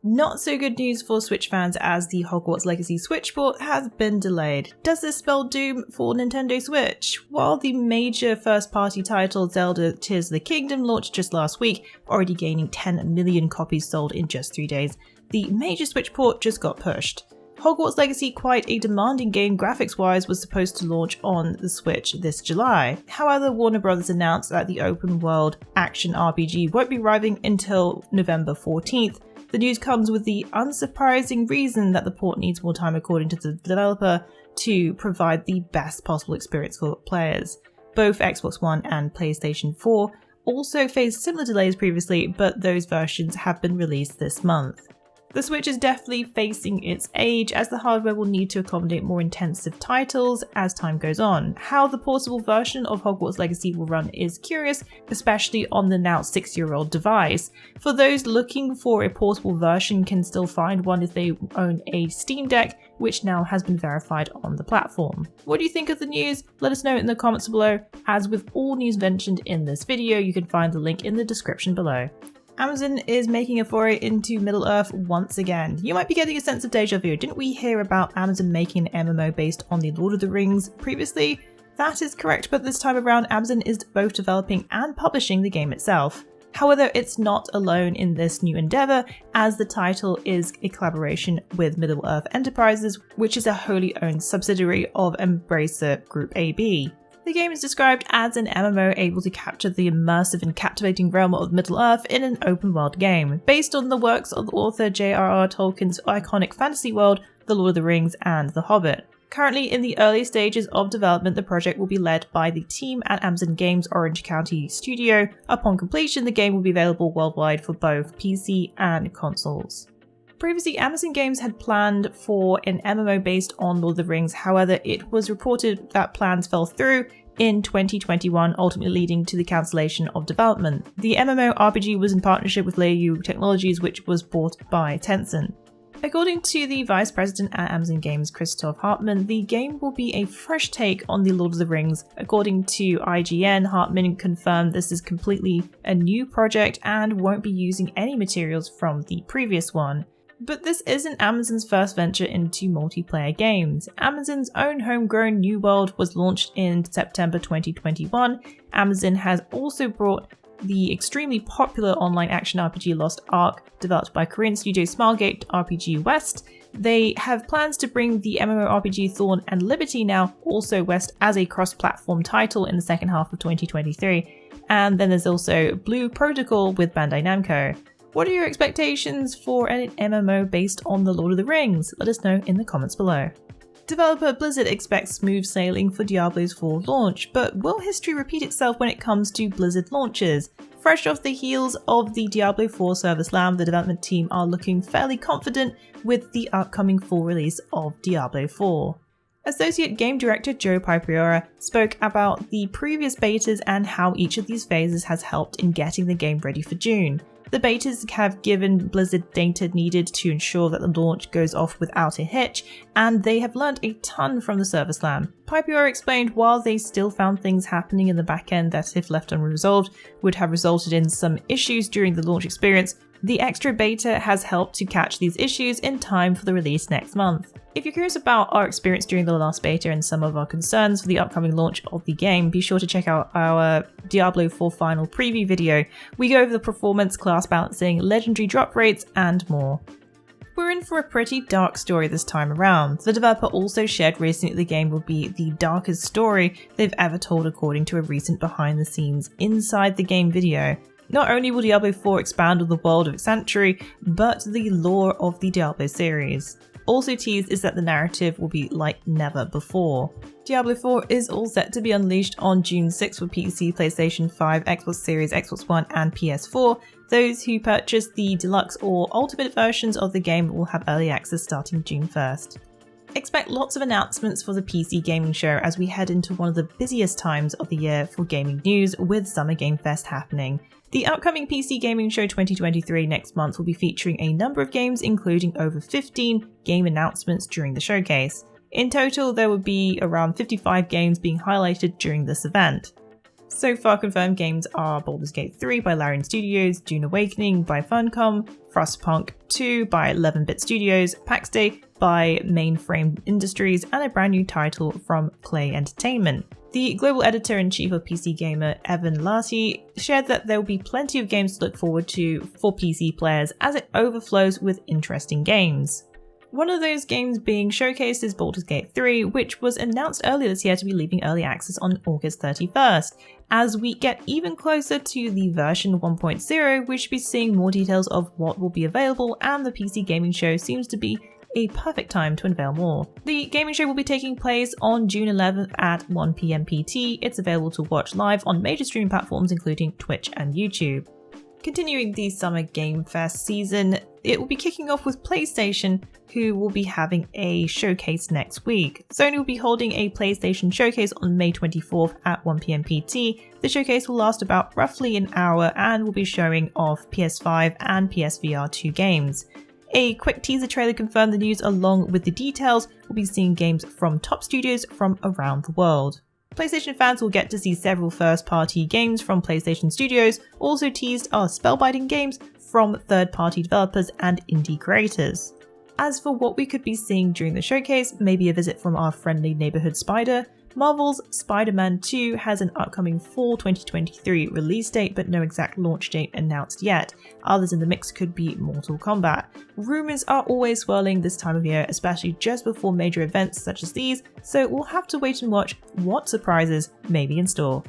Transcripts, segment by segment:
Not so good news for Switch fans as the Hogwarts Legacy Switch port has been delayed. Does this spell doom for Nintendo Switch? While the major first-party title Zelda Tears of the Kingdom launched just last week, already gaining 10 million copies sold in just 3 days, the major Switch port just got pushed. Hogwarts Legacy, quite a demanding game graphics-wise, was supposed to launch on the Switch this July. However, Warner Bros. Announced that the open-world action RPG won't be arriving until November 14th. The news comes with the unsurprising reason that the port needs more time, according to the developer, to provide the best possible experience for players. Both Xbox One and PlayStation 4 also faced similar delays previously, but those versions have been released this month. The Switch is definitely facing its age, as the hardware will need to accommodate more intensive titles as time goes on. How the portable version of Hogwarts Legacy will run is curious, especially on the now 6-year-old device. For those looking for a portable version, can still find one if they own a Steam Deck, which now has been verified on the platform. What do you think of the news? Let us know in the comments below. As with all news mentioned in this video, you can find the link in the description below. Amazon is making a foray into Middle-earth once again. You might be getting a sense of deja vu. Didn't we hear about Amazon making an MMO based on the Lord of the Rings previously? That is correct, but this time around Amazon is both developing and publishing the game itself. However, it's not alone in this new endeavour, as the title is a collaboration with Middle-earth Enterprises, which is a wholly owned subsidiary of Embracer Group AB. The game is described as an MMO able to capture the immersive and captivating realm of Middle-earth in an open-world game, based on the works of author J.R.R. Tolkien's iconic fantasy world, The Lord of the Rings and The Hobbit. Currently in the early stages of development, the project will be led by the team at Amazon Games' Orange County studio. Upon completion, the game will be available worldwide for both PC and consoles. Previously, Amazon Games had planned for an MMO based on Lord of the Rings, however, it was reported that plans fell through in 2021, ultimately leading to the cancellation of development. The MMO RPG was in partnership with Leyou Technologies, which was bought by Tencent. According to the Vice President at Amazon Games, Christoph Hartmann, the game will be a fresh take on the Lord of the Rings. According to IGN, Hartmann confirmed this is completely a new project and won't be using any materials from the previous one. But this isn't Amazon's first venture into multiplayer games. Amazon's own homegrown New World was launched in September 2021. Amazon has also brought the extremely popular online action RPG Lost Ark, developed by Korean studio Smilegate RPG West. They have plans to bring the MMORPG Thorn and Liberty now also West as a cross-platform title in the second half of 2023. And then there's also Blue Protocol with Bandai Namco. What are your expectations for an MMO based on The Lord of the Rings? Let us know in the comments below. Developer Blizzard expects smooth sailing for Diablo's fall launch, but will history repeat itself when it comes to Blizzard launches? Fresh off the heels of the Diablo 4 server slam, the development team are looking fairly confident with the upcoming full release of Diablo 4. Associate Game Director Joe Pipriora spoke about the previous betas and how each of these phases has helped in getting the game ready for June. The betas have given Blizzard data needed to ensure that the launch goes off without a hitch, and they have learned a ton from the server slam. Pipriora explained while they still found things happening in the backend that, if left unresolved, would have resulted in some issues during the launch experience, the extra beta has helped to catch these issues in time for the release next month. If you're curious about our experience during the last beta and some of our concerns for the upcoming launch of the game, be sure to check out our Diablo 4 final preview video. We go over the performance, class balancing, legendary drop rates, and more. We're in for a pretty dark story this time around. The developer also shared recently the game will be the darkest story they've ever told, according to a recent behind the scenes inside the game video. Not only will Diablo 4 expand on the world of Sanctuary, but the lore of the Diablo series. Also teased is that the narrative will be like never before. Diablo 4 is all set to be unleashed on June 6 for PC, PlayStation 5, Xbox Series, Xbox One and PS4. Those who purchase the deluxe or ultimate versions of the game will have early access starting June 1st. Expect lots of announcements for the PC Gaming Show as we head into one of the busiest times of the year for gaming news, with Summer Game Fest happening. The upcoming PC Gaming Show 2023 next month will be featuring a number of games, including over 15 game announcements during the showcase. In total, there will be around 55 games being highlighted during this event. So far confirmed games are Baldur's Gate 3 by Larian Studios, Dune Awakening by Funcom, Frostpunk 2 by 11-Bit Studios, PAX Day by Mainframe Industries, and a brand new title from Play Entertainment. The global editor-in-chief of PC Gamer, Evan Larty, shared that there will be plenty of games to look forward to for PC players as it overflows with interesting games. One of those games being showcased is Baldur's Gate 3, which was announced earlier this year to be leaving early access on August 31st. As we get even closer to the version 1.0, we should be seeing more details of what will be available, and the PC Gaming Show seems to be a perfect time to unveil more. The gaming show will be taking place on June 11th at 1 PM PT. It's available to watch live on major streaming platforms including Twitch and YouTube. Continuing the Summer Game Fest season, it will be kicking off with PlayStation, who will be having a showcase next week. Sony will be holding a PlayStation showcase on May 24th at 1 PM PT. The showcase will last about roughly an hour and will be showing off PS5 and PSVR 2 games. A quick teaser trailer confirmed the news. Along with the details, we'll be seeing games from top studios from around the world. PlayStation fans will get to see several first-party games from PlayStation Studios. Also teased are spellbinding games from third-party developers and indie creators. As for what we could be seeing during the showcase, maybe a visit from our friendly neighborhood spider. Marvel's Spider-Man 2 has an upcoming fall 2023 release date, but no exact launch date announced yet. Others in the mix could be Mortal Kombat. Rumours are always swirling this time of year, especially just before major events such as these, so we'll have to wait and watch what surprises may be in store.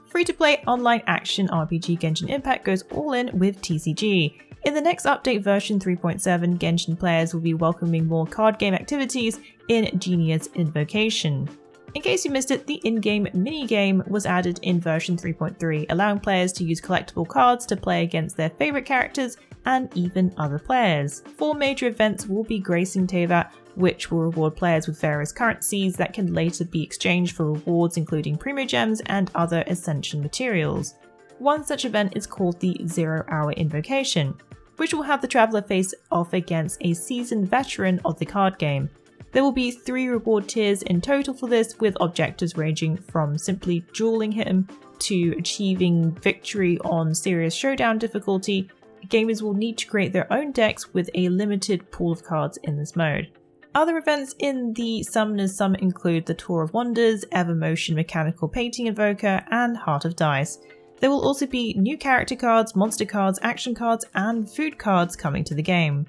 Free-to-play online action RPG Genshin Impact goes all in with TCG. In the next update version 3.7, Genshin players will be welcoming more card game activities in Genius Invocation. In case you missed it, the in-game minigame was added in version 3.3, allowing players to use collectible cards to play against their favourite characters and even other players. 4 major events will be gracing Teyvat, which will reward players with various currencies that can later be exchanged for rewards including Primo Gems and other essential materials. One such event is called the 0 Hour Invocation, which will have the traveller face off against a seasoned veteran of the card game. There will be 3 reward tiers in total for this, with objectives ranging from simply dueling him to achieving victory on serious showdown difficulty. Gamers will need to create their own decks with a limited pool of cards in this mode. Other events in the Summoner's Summit include the Tour of Wonders, Evermotion Mechanical Painting Invoker, and Heart of Dice. There will also be new character cards, monster cards, action cards, and food cards coming to the game.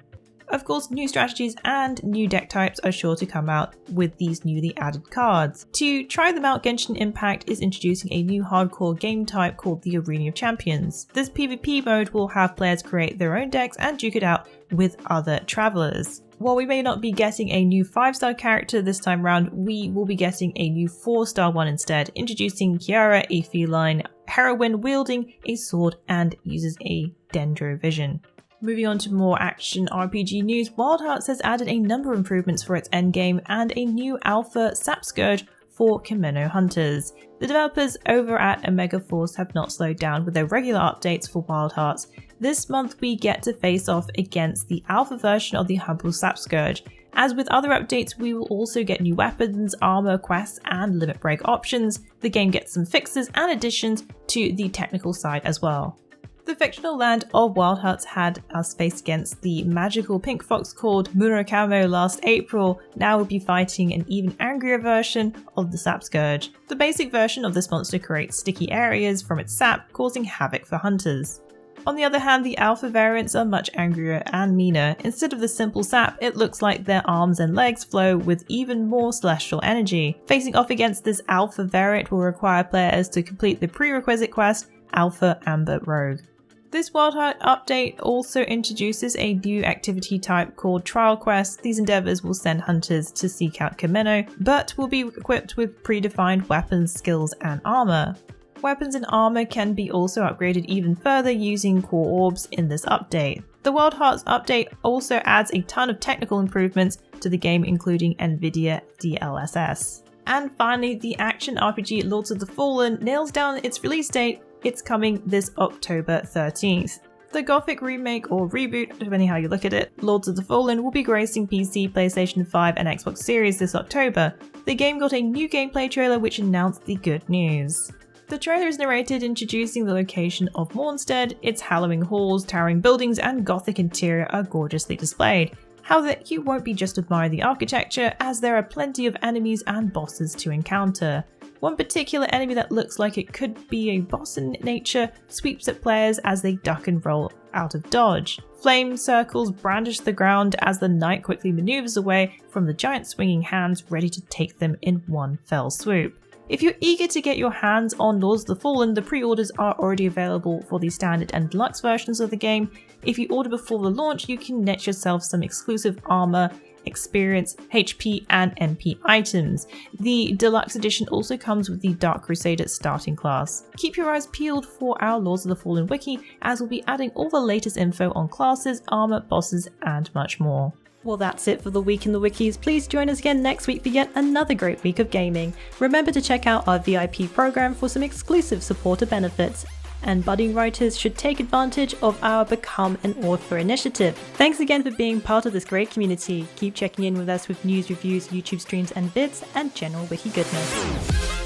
Of course, new strategies and new deck types are sure to come out with these newly added cards. To try them out, Genshin Impact is introducing a new hardcore game type called the Arena of Champions. This PvP mode will have players create their own decks and duke it out with other travellers. While we may not be getting a new 5-star character this time round, we will be getting a new 4-star one instead, introducing Kiara, a feline heroine wielding a sword and uses a dendrovision. Moving on to more action RPG news, Wild Hearts has added a number of improvements for its endgame and a new alpha Sap Scourge for Kimono Hunters. The developers over at Omega Force have not slowed down with their regular updates for Wild Hearts. This month we get to face off against the alpha version of the Humble Sap Scourge. As with other updates, we will also get new weapons, armor, quests, and limit break options. The game gets some fixes and additions to the technical side as well. The fictional land of Wild Hearts had us face against the magical pink fox called Murakamo last April. Now we'll be fighting an even angrier version of the Sap Scourge. The basic version of this monster creates sticky areas from its sap, causing havoc for hunters. On the other hand, the alpha variants are much angrier and meaner. Instead of the simple sap, it looks like their arms and legs flow with even more celestial energy. Facing off against this alpha variant will require players to complete the prerequisite quest, Alpha Amber Rogue. This Wild Heart update also introduces a new activity type called Trial Quest. These endeavours will send hunters to seek out Kimono, but will be equipped with predefined weapons, skills, and armour. Weapons and armour can be also upgraded even further using core orbs in this update. The Wild Hearts update also adds a ton of technical improvements to the game, including NVIDIA DLSS. And finally, the action RPG Lords of the Fallen nails down its release date. It's coming this October 13th. The Gothic remake or reboot, depending how you look at it, Lords of the Fallen will be gracing PC, PlayStation 5 and Xbox Series this October. The game got a new gameplay trailer which announced the good news. The trailer is narrated introducing the location of Mornstead. Its hallowing halls, towering buildings, and gothic interior are gorgeously displayed. However, you won't be just admiring the architecture, as there are plenty of enemies and bosses to encounter. One particular enemy that looks like it could be a boss in nature sweeps at players as they duck and roll out of dodge. Flame circles brandish the ground as the knight quickly maneuvers away from the giant swinging hands, ready to take them in one fell swoop. If you're eager to get your hands on Lords of the Fallen, the pre-orders are already available for the standard and deluxe versions of the game. If you order before the launch, you can net yourself some exclusive armor, experience, HP, and MP items. The deluxe edition also comes with the Dark Crusader starting class. Keep your eyes peeled for our Lords of the Fallen wiki, as we'll be adding all the latest info on classes, armor, bosses, and much more. Well, that's it for the week in the wikis. Please join us again next week for yet another great week of gaming. Remember to check out our VIP program for some exclusive supporter benefits. And budding writers should take advantage of our Become an Author initiative. Thanks again for being part of this great community. Keep checking in with us with news, reviews, YouTube streams and vids, and general wiki goodness.